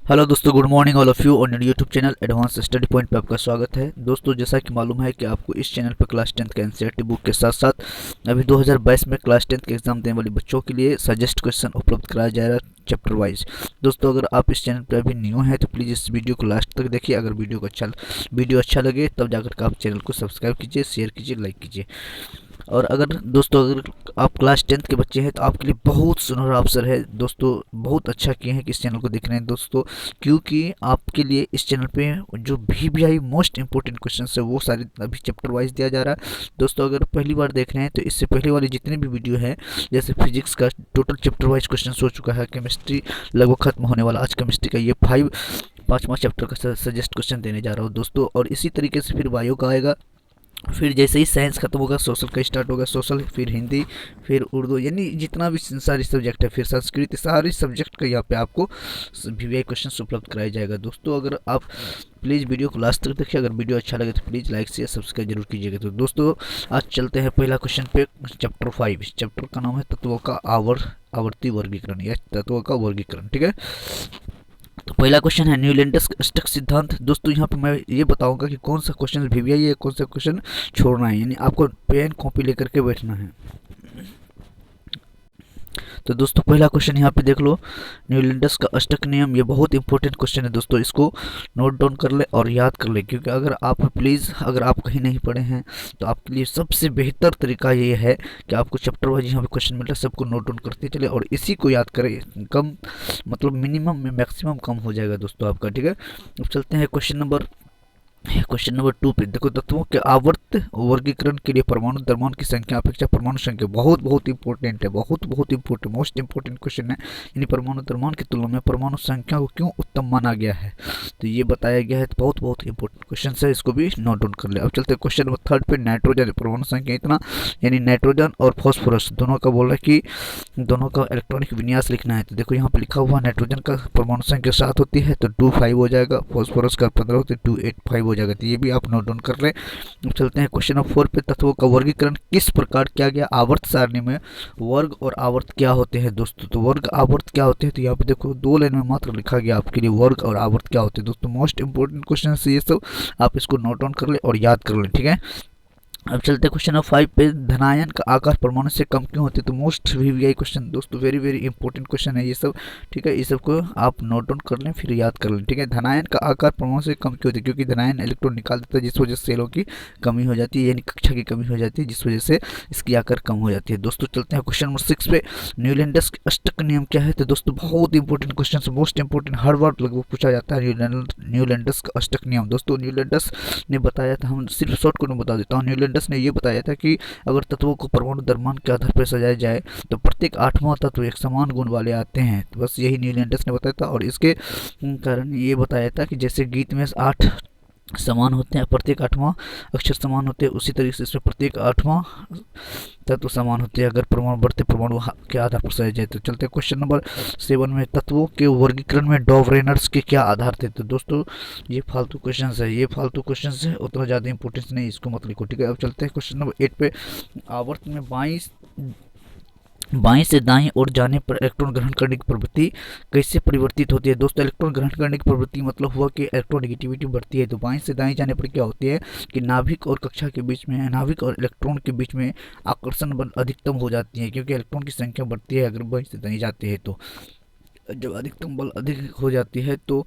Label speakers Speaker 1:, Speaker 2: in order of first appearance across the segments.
Speaker 1: Hello दोस्तों, good morning all of you on your YouTube channel advance study point पे आपका स्वागत है। दोस्तों, जैसा कि मालूम है कि आपको इस चैनल पर क्लास 10th का एनसीईआरटी बुक के साथ साथ अभी 2022 में क्लास 10th के एग्जाम देने वाले बच्चों के लिए सजेस्ट क्वेश्चन उपलब्ध कराया जा रहा है चैप्टर वाइज। दोस्तों, अगर आप इस चैनल पर अभी न्यू हैं तो प्लीज़ इस वीडियो को लास्ट तक देखिए। अगर वीडियो अच्छा लगे तब जाकर के आप चैनल को सब्सक्राइब कीजिए, शेयर कीजिए, लाइक कीजिए। और अगर आप क्लास 10th के बच्चे हैं तो आपके लिए बहुत सुनहरा अवसर है दोस्तों। बहुत अच्छा किए हैं कि इस चैनल को देख रहे हैं दोस्तों, क्योंकि आपके लिए इस चैनल पे जो भी आई मोस्ट इंपॉर्टेंट क्वेश्चन है वो सारे अभी चैप्टर वाइज दिया जा रहा है। दोस्तों, अगर पहली बार देख रहे हैं तो इससे पहले वाली जितनी भी वीडियो है, जैसे फिजिक्स का टोटल चैप्टर वाइज क्वेश्चन हो चुका है, केमिस्ट्री लगभग खत्म होने वाला, आज केमिस्ट्री का ये पाँचवा चैप्टर का सजेस्ट क्वेश्चन देने जा रहा हूँ दोस्तों। और इसी तरीके से फिर बायो का आएगा, फिर जैसे ही साइंस खत्म होगा सोशल का स्टार्ट होगा, सोशल फिर हिंदी फिर उर्दू, यानी जितना भी सारी सब्जेक्ट है, फिर संस्कृत, सारे सब्जेक्ट का यहाँ पे आपको वीवीआई क्वेश्चन उपलब्ध कराया जाएगा दोस्तों। अगर आप प्लीज़ वीडियो को लास्ट तक देखिए। अगर वीडियो अच्छा लगे तो प्लीज़ लाइक शेयर सब्सक्राइब जरूर कीजिएगा। तो दोस्तों, आज चलते हैं पहला क्वेश्चन पे। चैप्टर 5, चैप्टर का नाम है तत्वों का आवर्ती वर्गीकरण या तत्वों का वर्गीकरण। ठीक है, तो पहला क्वेश्चन है न्यूलैंडस अष्टक सिद्धांत। दोस्तों, यहाँ पे मैं ये बताऊंगा कि कौन सा क्वेश्चन वीवीआई है, कौन सा क्वेश्चन छोड़ना है, यानी आपको पेन कॉपी लेकर के बैठना है। तो दोस्तों, पहला क्वेश्चन यहाँ पे देख लो, न्यूलैंडस का अष्टक नियम। ये बहुत इंपॉर्टेंट क्वेश्चन है दोस्तों, इसको नोट डाउन कर ले और याद कर ले, क्योंकि अगर आप कहीं नहीं पढ़े हैं तो आपके लिए सबसे बेहतर तरीका ये है कि आपको चैप्टर वाइज यहाँ पे क्वेश्चन मिल रहा है, सबको नोट डाउन करते चले और इसी को याद करें। कम मतलब मिनिमम में मैक्सिमम कम हो जाएगा दोस्तों आपका। ठीक है, अब चलते हैं क्वेश्चन नंबर 2 पे। देखो, तत्वों के आवर्त वर्गीकरण के लिए परमाणु द्रव्यमान की संख्या अपेक्षा परमाणु संख्या बहुत बहुत इंपॉर्टेंट है, बहुत इंपॉर्टेंट, मोस्ट इंपॉर्टेंट क्वेश्चन है। यानी परमाणु द्रव्यमान की तुलना में परमाणु संख्या को क्यों उत्तम माना गया है, तो ये बताया गया है। तो बहुत इंपॉर्टेंट क्वेश्चन है, इसको भी नोट डाउन कर ले। अब चलते हैं क्वेश्चन नंबर 3 पे। नाइट्रोजन परमाणु संख्या इतना, यानी नाइट्रोजन और फॉस्फोरस दोनों का बोल रहा है कि दोनों का इलेक्ट्रॉनिक विन्यास लिखना है। तो देखो, यहाँ पे लिखा हुआ नाइट्रोजन का परमाणु संख्या 7 होती है तो 2,5 हो जाएगा, फॉस्फोरस का 15 होती है 2,8,5 हो जाएगा। तो ये भी आप नोट डाउन कर रहे हैं। चलते हैं क्वेश्चन नंबर 4 पे। तत्वों का वर्गीकरण किस प्रकार किया गया। आवर्त सारणी में वर्ग और आवर्त क्या होते हैं दोस्तों, तो वर्ग आवर्त क्या होते हैं, तो यहाँ पे देखो 2 लाइन में मात्र लिखा गया आपके लिए वर्ग और आवर्त क्या होते हैं दोस्तों। मोस्ट इंपोर्टेंट क्वेश्चन है ये सब, आप इसको नोट डाउन कर ले और याद कर ले। ठीक है, अब चलते हैं क्वेश्चन नंबर 5 पे। धनायन का आकार परमाणु से कम क्यों होते हैं, तो मोस्ट वीवीआई क्वेश्चन दोस्तों, वेरी इंपॉर्टेंट क्वेश्चन है ये सब। ठीक है, ये सब को आप नोट डाउन कर लें फिर याद कर लें। ठीक है, धनायन का आकार परमाणु से कम क्यों होते हैं, क्योंकि धनायन इलेक्ट्रॉन निकाल देता है, जिस वजह से सेलों की कमी हो जाती है, यानी कक्षा की कमी हो जाती है, जिस वजह से इसकी आकार कम हो जाती है। दोस्तों, चलते हैं क्वेश्चन नंबर 6 पे। न्यूलैंडस अष्टक नियम क्या है, तो दोस्तों बहुत इंपॉर्टेंट क्वेश्चन, मोस्ट इंपॉर्टेंट, हर बार लगभग पूछा जाता है न्यूलैंडस का अष्टक नियम। दोस्तों, न्यूलैंडस ने बताया था, हम सिर्फ शॉर्ट को बता देता हूँ। न्यूलैंडस ने ये बताया था कि अगर तत्वों को परमाणु द्रव्यमान के आधार पर सजाया जाए तो प्रत्येक 8वां तत्व एक समान गुण वाले आते हैं। तो बस यही न्यूलैंडस ने बताया था, और इसके कारण ये बताया था कि जैसे गीत में 8 समान होते हैं, प्रत्येक 8वां अक्षर समान होते हैं, उसी तरीके से इसमें प्रत्येक 8वां तत्व समान होते हैं अगर परमाणु बढ़ते परमाणु के आधार पर सजाया जाए। तो चलते हैं क्वेश्चन नंबर 7 में। तत्वों के वर्गीकरण में डॉवरेनर्स के क्या आधार थे, तो दोस्तों ये फालतू क्वेश्चन है, उतना ज़्यादा इंपॉर्टेंस नहीं, इसको मत लिखो। ठीक है, अब चलते हैं क्वेश्चन नंबर 8 पे। आवर्त में बाएं से दाएं ओर जाने पर इलेक्ट्रॉन ग्रहण करने की प्रवृत्ति कैसे परिवर्तित होती है। दोस्तों, इलेक्ट्रॉन ग्रहण करने की प्रवृत्ति मतलब हुआ कि इलेक्ट्रोनेगेटिविटी बढ़ती है। तो बाएं से दाएं जाने पर क्या होती है कि नाभिक और कक्षा के बीच में, नाभिक और इलेक्ट्रॉन के बीच में आकर्षण बल अधिकतम हो जाती है, क्योंकि इलेक्ट्रॉन की संख्या बढ़ती है अगर बाएं से दाएं जाते हैं। तो जब अधिकतम बल अधिक हो जाती है तो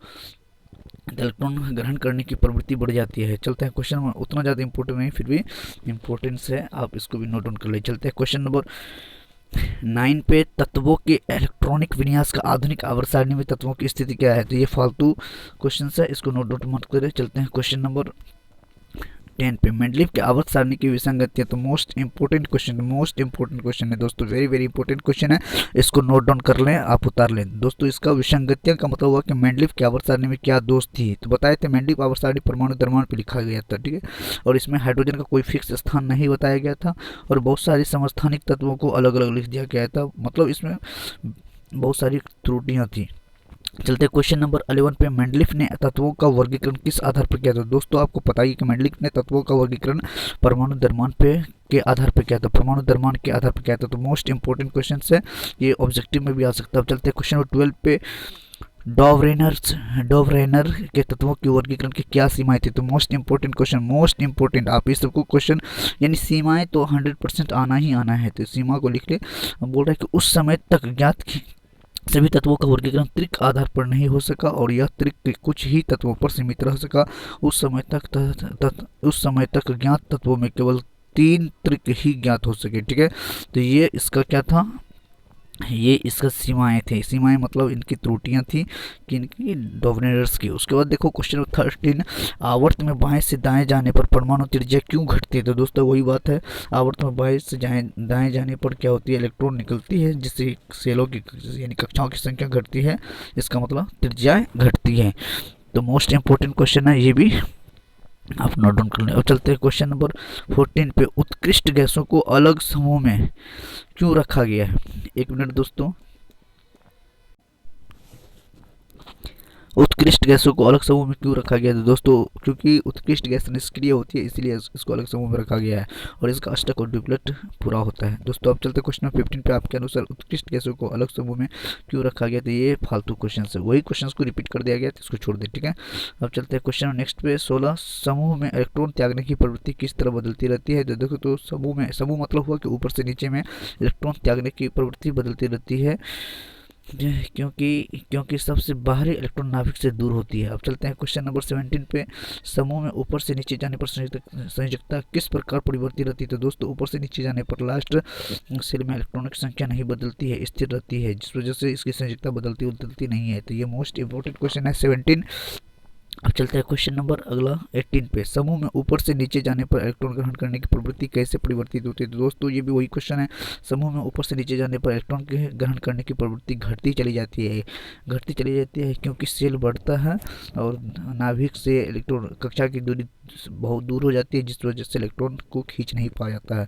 Speaker 1: इलेक्ट्रॉन ग्रहण करने की प्रवृत्ति बढ़ जाती है। चलते हैं क्वेश्चन नंबर, उतना ज़्यादा इंपॉर्टेंट नहीं, फिर भी इंपॉर्टेंस है, आप इसको भी नोट डाउन कर ले। चलते हैं क्वेश्चन नंबर 9 पे। तत्वों के इलेक्ट्रॉनिक विन्यास का आधुनिक आवर्त सारणी में तत्वों की स्थिति क्या है, तो ये फालतू क्वेश्चन है, इसको नोट डाउन मत करें। चलते हैं क्वेश्चन नंबर 10 पे। मेंडलीव के आवर्त सारणी की विसंगतियां, तो मोस्ट इंपॉर्टेंट क्वेश्चन है दोस्तों, वेरी इंपॉर्टेंट क्वेश्चन है, इसको नोट डाउन कर लें, आप उतार लें दोस्तों। इसका विसंगतियां का मतलब हुआ कि मेंडलीव की आवर्त सारणी में क्या दोष थी, तो बताए थे मेंडलीव आवर्त सारणी परमाणु द्रव्यमान पे लिखा गया था। ठीक है, और इसमें हाइड्रोजन का कोई फिक्स स्थान नहीं बताया गया था, और बहुत सारी समस्थानिक तत्वों को अलग अलग लिख दिया गया था, मतलब इसमें बहुत सारी त्रुटियां थी। चलते क्वेश्चन नंबर 11 पे। मेंडलीफ ने तत्वों का वर्गीकरण किस आधार पर किया था, दोस्तों आपको पता ही कि मेंडलीफ ने तत्वों का वर्गीकरण परमाणु द्रव्यमान पे के आधार पर किया था, परमाणु द्रव्यमान के आधार पर किया था। तो मोस्ट इंपॉर्टेंट क्वेश्चन है, ये ऑब्जेक्टिव में भी आ सकता है। अब चलते हैं क्वेश्चन नंबर 12 पे। डॉवरेनर के तत्वों के वर्गीकरण की क्या सीमाएं थी? तो most important question, most important, आप इस सबको क्वेश्चन यानी सीमाएं तो 100% आना ही आना है, तो सीमा को लिख ले। बोल रहा है कि उस समय तक ज्ञात सभी तत्वों का वर्गीकरण त्रिक आधार पर नहीं हो सका और यह त्रिक के कुछ ही तत्वों पर सीमित रह सका। उस समय तक ज्ञात तत्वों में केवल 3 त्रिक ही ज्ञात हो सके। ठीक है, तो ये इसका क्या था, ये इसका सीमाएं थी। सीमाएं मतलब इनकी त्रुटियां थी कि इनकी डोमिनेटर्स की। उसके बाद देखो क्वेश्चन 13, आवर्त में बाएं से दाएं जाने पर परमाणु त्रिज्या क्यों घटती है? तो दोस्तों वही बात है, आवर्त में बाएं से दाएं जाने पर क्या होती है, इलेक्ट्रॉन निकलती है, जिससे सेलों की यानी कक्षाओं की संख्या घटती है, इसका मतलब त्रिज्याएं घटती है। तो मोस्ट इंपोर्टेंट क्वेश्चन है ये भी, आप नोट डाउन कर लें। अब चलते हैं क्वेश्चन नंबर 14 पे, उत्कृष्ट गैसों को अलग समूह में क्यों रखा गया है? 1 मिनट दोस्तों। उत्कृष्ट गैसों को अलग समूह में क्यों रखा गया है दोस्तों? क्योंकि उत्कृष्ट गैस निष्क्रिय होती है, इसलिए इसको अलग समूह में रखा गया है और इसका अष्टक और ड्यूप्लेट पूरा होता है। दोस्तों अब चलते क्वेश्चन 15 पे, आपके अनुसार उत्कृष्ट गैसों को अलग समूह में क्यों रखा गया? तो ये फालतू क्वेश्चन है, वही क्वेश्चन को रिपीट कर दिया गया, तो इसको छोड़ दे। ठीक है, अब चलते हैं क्वेश्चन नेक्स्ट पे 16, समूह में इलेक्ट्रॉन त्यागने की प्रवृत्ति किस तरह बदलती रहती है? तो देखो, तो समूह मतलब हुआ कि ऊपर से नीचे में इलेक्ट्रॉन त्यागने की प्रवृत्ति बदलती रहती है, क्योंकि सबसे बाहरी इलेक्ट्रॉन नाभिक से दूर होती है। अब चलते हैं क्वेश्चन नंबर 17 पे, समूह में ऊपर से नीचे जाने पर संयोजकता किस प्रकार परिवर्तित रहती है? तो दोस्तों ऊपर से नीचे जाने पर लास्ट सेल में इलेक्ट्रॉनों की संख्या नहीं बदलती है, स्थिर रहती है, जिस वजह से इसकी संयोजकता बदलती नहीं है। तो ये मोस्ट इंपोर्टेंट क्वेश्चन है 17। अब चलते हैं क्वेश्चन नंबर अगला 18 पे, समूह में ऊपर से नीचे जाने पर इलेक्ट्रॉन ग्रहण करने की प्रवृत्ति कैसे परिवर्तित होती है? तो दोस्तों ये भी वही क्वेश्चन है, समूह में ऊपर से नीचे जाने पर इलेक्ट्रॉन के ग्रहण करने की प्रवृत्ति घटती चली जाती है क्योंकि सेल बढ़ता है और नाभिक से इलेक्ट्रॉन कक्षा की दूरी बहुत दूर हो जाती है, जिस वजह से इलेक्ट्रॉन को खींच नहीं पा जाता है,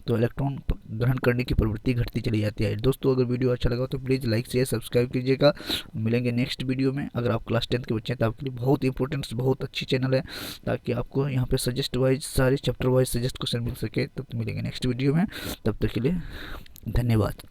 Speaker 1: तो इलेक्ट्रॉन ग्रहण करने की प्रवृत्ति घटती चली जाती है। दोस्तों अगर वीडियो अच्छा लगा तो प्लीज़ लाइक शेयर सब्सक्राइब कीजिएगा। मिलेंगे नेक्स्ट वीडियो में। अगर आप क्लास 10 के बच्चे हैं तो आपके लिए बहुत इंपॉर्टेंट, बहुत अच्छी चैनल है, ताकि आपको यहाँ पे सजेस्ट वाइज सारे चैप्टर वाइज सजेस्ट क्वेश्चन मिल सके। तब मिलेंगे नेक्स्ट वीडियो में, तब तक के लिए धन्यवाद।